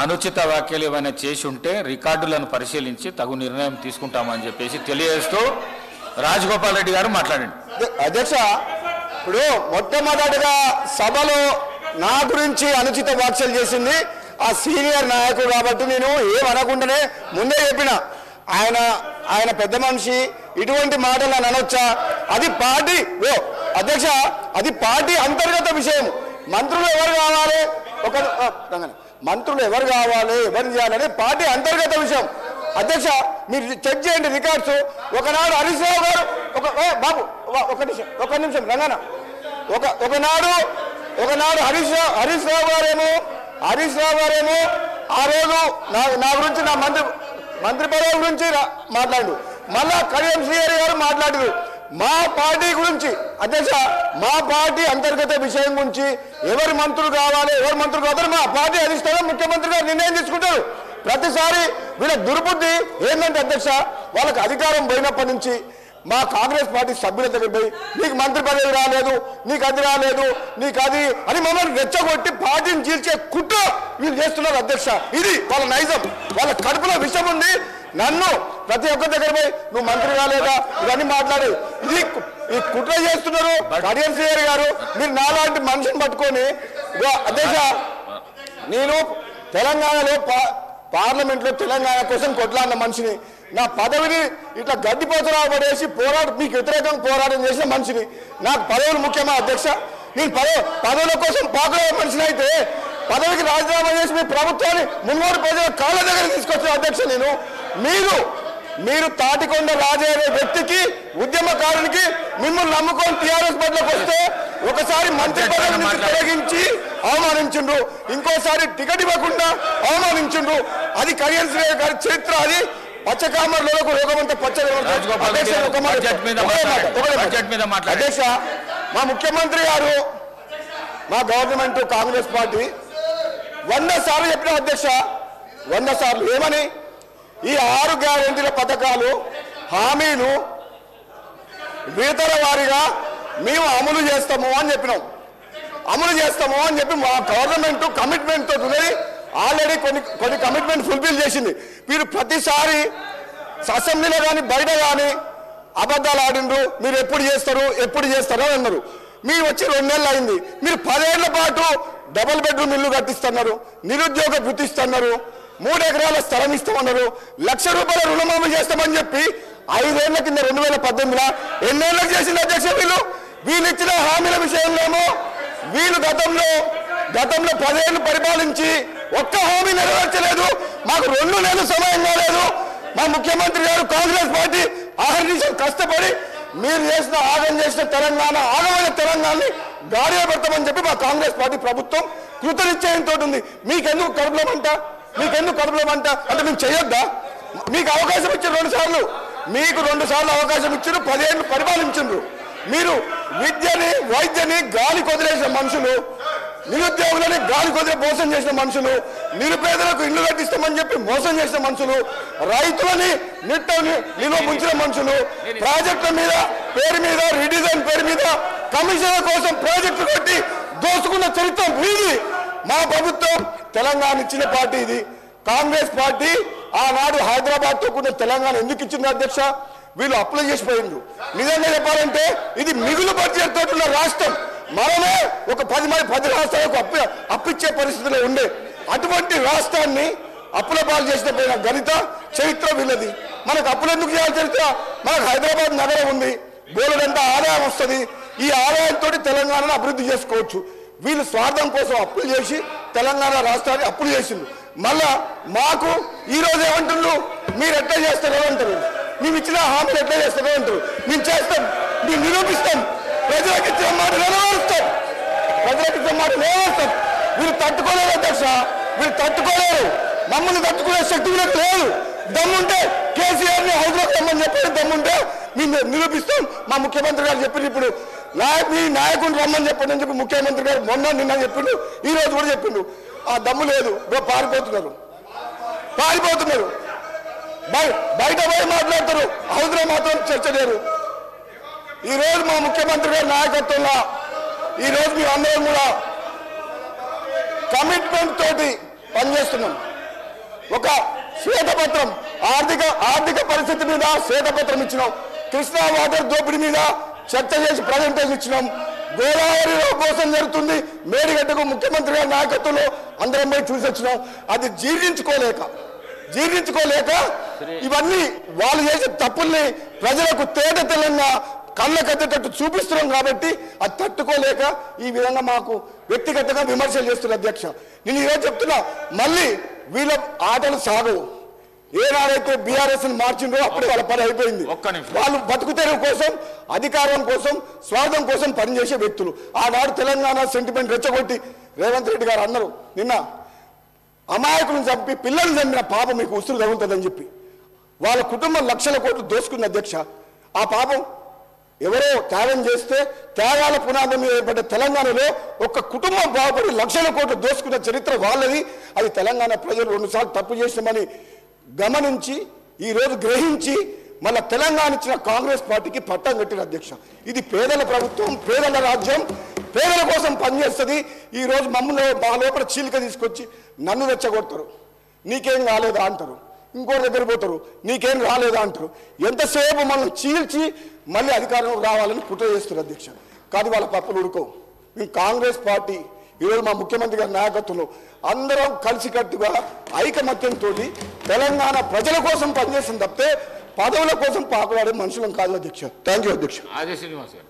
అనుచిత వ్యాఖ్యలు ఏమైనా చేసి ఉంటే రికార్డులను పరిశీలించి తగు నిర్ణయం తీసుకుంటామని చెప్పేసి తెలియజేస్తూ రాజగోపాల్ రెడ్డి గారు మాట్లాడండి. అధ్యక్ష, ఇప్పుడు మొట్టమొదటిగా సభలో నా గురించి అనుచిత వ్యాఖ్యలు చేసింది ఆ సీనియర్ నాయకుడు కాబట్టి నేను ఏమనకుండానే ముందే చెప్పిన, ఆయన పెద్ద మనిషి, ఇటువంటి మాటలు అనొచ్చా? అది పార్టీ అధ్యక్ష, అది పార్టీ అంతర్గత విషయం. మంత్రులు ఎవరు కావాలి, మంత్రులు ఎవరు కావాలి, ఎవరు చేయాలని పార్టీ అంతర్గత విషయం. అధ్యక్ష, మీరు చెక్ చేయండి రికార్డ్స్. ఒకనాడు హరీష్ రావు గారు బాబు ఒక నిమిషం రంగన ఒకనాడు హరీష్ రావు గారేమో ఆ రోజు నా గురించి నా మంత్రి పదవి గురించి మాట్లాడు. మళ్ళా కడియం శ్రీహరి గారు మాట్లాడారు మా పార్టీ గురించి. అధ్యక్ష, మా పార్టీ అంతర్గత విషయం గురించి ఎవరు మంత్రులు కావాలి, మా పార్టీ అధిష్టానం ముఖ్యమంత్రి గారు నిర్ణయం తీసుకుంటారు. ప్రతిసారి వీళ్ళ దుర్బుద్ధి ఏంటంటే అధ్యక్ష, వాళ్ళకి అధికారం పోయినప్పటి నుంచి మా కాంగ్రెస్ పార్టీ సభ్యుల దగ్గర పోయి నీకు మంత్రి పదవి రాలేదు, నీకు అది రాలేదు, నీకు అది అని మమ్మల్ని రెచ్చగొట్టి పార్టీని చీల్చే కుట్ర వీళ్ళు చేస్తున్నారు అధ్యక్ష. ఇది వాళ్ళ నైజం, వాళ్ళ కడుపులో విషయం ఉంది. నన్ను ప్రతి ఒక్కరి దగ్గర పోయి నువ్వు మంత్రి కాలేదా ఇవన్నీ మాట్లాడి ఇది ఈ కుట్ర చేస్తున్నారు. కడియం శ్రీహరి గారు, మీరు నాలాంటి మనిషిని పట్టుకొని అధ్యక్ష, నేను తెలంగాణలో పార్లమెంట్లో తెలంగాణ కోసం కొట్లాడిన మనిషిని, నా పదవిని ఇట్లా గడ్డిపోతరా పడేసి మీకు వ్యతిరేకంగా పోరాటం చేసిన మనిషిని. నాకు పదవులు ముఖ్యమా అధ్యక్ష? నేను పదవుల కోసం పాకులే మనిషిని అయితే పదవికి రాజీనామా చేసి మీ ప్రభుత్వాన్ని మున్నోడు ప్రజల కాళ్ళ దగ్గర తీసుకొచ్చిన అధ్యక్ష నేను. మీరు తాటికొండ రాజే అనే వ్యక్తికి, ఉద్యమకారునికి మిమ్మల్ని నమ్ముకొని టీఆర్ఎస్ బదిలోకి వస్తే ఒకసారి మంత్రి పదవిని తొలగించి అవమానించుండ్రు, ఇంకోసారి టికెట్ ఇవ్వకుండా అవమానించుండ్రు. అది కడియం శ్రీహరి గారి చరిత్ర. అది పచ్చకామర్లకు రోగమంతా అధ్యక్ష, మా ముఖ్యమంత్రి గారు, మా గవర్నమెంట్ కాంగ్రెస్ పార్టీ 100 సార్లు చెప్పిన అధ్యక్ష, 100 సార్లు ఏమని, ఈ 6 గ్యారెంటీల పథకాలు హామీలు విడతల వారీగా మేము అమలు చేస్తాము అని చెప్పినాం. మా గవర్నమెంట్ కమిట్మెంట్ తో ఆల్రెడీ కొన్ని కమిట్మెంట్ ఫుల్ఫిల్ చేసింది. మీరు ప్రతిసారి అసెంబ్లీలో కానీ బయట కానీ అబద్ధాలు ఆడిండ్రు. మీరు ఎప్పుడు చేస్తారు అన్నారు. మీరు వచ్చి 2 నెలలు అయింది. మీరు 10 ఏళ్ల పాటు డబుల్ బెడ్రూమ్ ఇల్లు కట్టిస్తున్నారు, నిరుద్యోగ వృత్తి ఇస్తున్నారు, 3 ఎకరాల స్థలం ఇస్తామన్నారు, ₹1,00,000 రుణమాఫీ చేస్తామని చెప్పి 5 ఏళ్ల కింద 2018లో ఎన్నేళ్ళకి చేసింది అధ్యక్ష? వీళ్ళు ఇచ్చిన హామీల విషయంలో వీళ్ళు గతంలో 10 ఏళ్ళు పరిపాలించి ఒక్క హామీ నెరవేర్చలేదు. మాకు 2 నెలలు సమయం కాలేదు. మా ముఖ్యమంత్రి గారు కాంగ్రెస్ పార్టీ ఆహర్నిశం కష్టపడి మీరు చేసిన తెలంగాణ ఆగమైన తెలంగాణని గాడిలో పెడతామని చెప్పి మా కాంగ్రెస్ పార్టీ ప్రభుత్వం కృతనిశ్చయంతో ఉంది. మీకెందుకు కడుపులో మంట అంటే మేము చేయొద్దా? మీకు అవకాశం ఇచ్చారు 2 సార్లు, మీకు 2 సార్లు అవకాశం ఇచ్చారు, 10 ఏళ్ళు పరిపాలించారు. మీరు విద్యని వైద్యని గాలి కొదిలేసిన మనుషులు, నిరుద్యోగులని గాలి కొదిలే మోసం చేసిన మనుషులు, నిరుపేదలకు ఇల్లు కట్టిస్తామని చెప్పి మోసం చేసిన మనుషులు, రైతులని నిల్వ ముంచిన మనుషులు, ప్రాజెక్టుల పేరు మీద రిడిజైన్ పేరు మీద కమిషన్ల కోసం ప్రాజెక్టులు కట్టి దోసుకున్న చరిత్ర మీది. మా ప్రభుత్వం తెలంగాణ ఇచ్చిన పార్టీ ఇది. కాంగ్రెస్ పార్టీ ఆనాడు హైదరాబాద్ తో కూడిన తెలంగాణ ఎందుకు ఇచ్చింది అధ్యక్ష? వీళ్ళు అప్లై చేసిపోయిండ్రు. నిజంగా చెప్పాలంటే ఇది మిగులు బడ్జెట్ తోటి ఉన్న రాష్ట్రం. మనమే ఒక 10 రాష్ట్రాలకు అప్పిచ్చే పరిస్థితిలో ఉండే అటువంటి రాష్ట్రాన్ని అప్పుల పాలు చేసిన గణిత చరిత్ర వీళ్ళది. మనకు అప్పులు ఎందుకు చేయాలి చరిత్ర? మనకు హైదరాబాద్ నగరం ఉంది, బోలెడంత ఆదాయం వస్తుంది. ఈ ఆదాయంతో తెలంగాణను అభివృద్ధి చేసుకోవచ్చు. వీళ్ళు స్వార్థం కోసం అప్పులు చేసి తెలంగాణ రాష్ట్రాన్ని అప్పులు చేసిండ్రు. మళ్ళా మాకు ఈరోజు ఏమంటున్నారు, మీరు ఎట్లా చేస్తారో అంటారు, మేము ఇచ్చిన హామీలు ఎట్లా చేస్తారో అంటారు. మేము చేస్తాం, మేము నిరూపిస్తాం, ప్రజలకు ఇచ్చిన మాట నెరవేరుస్తాం. వీళ్ళు తట్టుకోలేరు అధ్యక్ష, వీళ్ళు తట్టుకోలేరు. మమ్మల్ని తట్టుకునే శక్తి వీళ్ళకి లేదు. దమ్ముంటే కేసీఆర్ని హౌస్లోకి రమ్మని చెప్పి దమ్ముంటే మేము నిరూపిస్తాం. మా ముఖ్యమంత్రి గారు చెప్పింది, ఇప్పుడు మీ నాయకుడిని రమ్మని చెప్పండి అని చెప్పి ముఖ్యమంత్రి గారు నిన్న చెప్పిండు, ఈ రోజు కూడా చెప్పిండు. ఆ దమ్ము లేదు, పారిపోతున్నారు. బయట పోయి మాట్లాడతారు, హౌస్లో మాత్రం చర్చ లేరు. ఈ రోజు మా ముఖ్యమంత్రి గారి నాయకత్వంలో ఈ రోజు మీ అందరం కూడా కమిట్మెంట్ తోటి పనిచేస్తున్నారు. చేస్తున్నాం. ఒక శ్వేతపత్రం ఆర్థిక పరిస్థితి మీద శ్వేతపత్రం ఇచ్చినాం. కృష్ణా వాటర్ దోపిడీ మీద చర్చ చేసి ప్రజెంటేషన్ ఇచ్చినాం. గోదావరిలో మోసం జరుగుతుంది, మేడిగడ్డకు ముఖ్యమంత్రి గారి నాయకత్వంలో అందరం పోయి చూసి వచ్చినాం. అది జీర్ణించుకోలేక ఇవన్నీ వాళ్ళు చేసే తప్పుల్ని ప్రజలకు తేట తెలంగా కళ్ళకట్టేటట్టు చూపిస్తున్నాం. కాబట్టి అది తట్టుకోలేక ఈ విధంగా మాకు వ్యక్తిగతంగా విమర్శలు చేస్తున్నారు. అధ్యక్ష, నేను ఈరోజు చెప్తున్నా, మళ్ళీ వీళ్ళ ఆటలు సాగవు. ఏనాడైతే బీఆర్ఎస్ మార్చిండ్రో అప్పుడు వాళ్ళ పని అయిపోయింది. వాళ్ళు బతుకుతెరువు కోసం, అధికారం కోసం, స్వార్థం కోసం పనిచేసే వ్యక్తులు. ఆనాడు తెలంగాణ సెంటిమెంట్ రెచ్చగొట్టి రేవంత్ రెడ్డి గారు అన్నారు, నిన్న అమాయకులను చంపి పిల్లల్ని చంపిన పాపం మీకు ఉసురు తగులుతుందని చెప్పి వాళ్ళ కుటుంబం లక్షల కోట్లు దోసుకుంది. అధ్యక్ష, ఆ పాపం ఎవరో త్యాగం చేస్తే త్యాగాల పునాదం మీద ఏర్పడ్డ తెలంగాణలో ఒక కుటుంబం బాగుపడి లక్షల కోట్లు దోసుకున్న చరిత్ర వాళ్ళది. అది తెలంగాణ ప్రజలు 2 సార్లు తప్పు చేసినామని గమనించి ఈరోజు గ్రహించి మళ్ళీ తెలంగాణ ఇచ్చిన కాంగ్రెస్ పార్టీకి పట్టం కట్టిన. అధ్యక్ష, ఇది పేదల ప్రభుత్వం, పేదల రాజ్యం, పేదల కోసం పనిచేస్తుంది. ఈరోజు మమ్మల్ని మా లోపల చీలిక తీసుకొచ్చి నన్ను రెచ్చగొడతారు. నీకేం కాలేదా అంటారు, ఇంకోటి దగ్గర పోతారు, నీకేం రాలేదా అంటారు. ఎంతసేపు మనం చీల్చి మళ్ళీ అధికారంలో రావాలని కుట్ర చేస్తారు. అధ్యక్ష, కానీ వాళ్ళ పప్పులు ఉడుకోవు. మేము కాంగ్రెస్ పార్టీ ఈరోజు మా ముఖ్యమంత్రి గారి నాయకత్వంలో అందరం కలిసికట్టుగా ఐకమత్యంతో తెలంగాణ ప్రజల కోసం పనిచేసిన తప్పితే పదవుల కోసం పాకులాడే మనుషులం కాదు. అధ్యక్ష, థ్యాంక్ యూ. అధ్యక్ష. ఆది శ్రీనివాస్ గారు.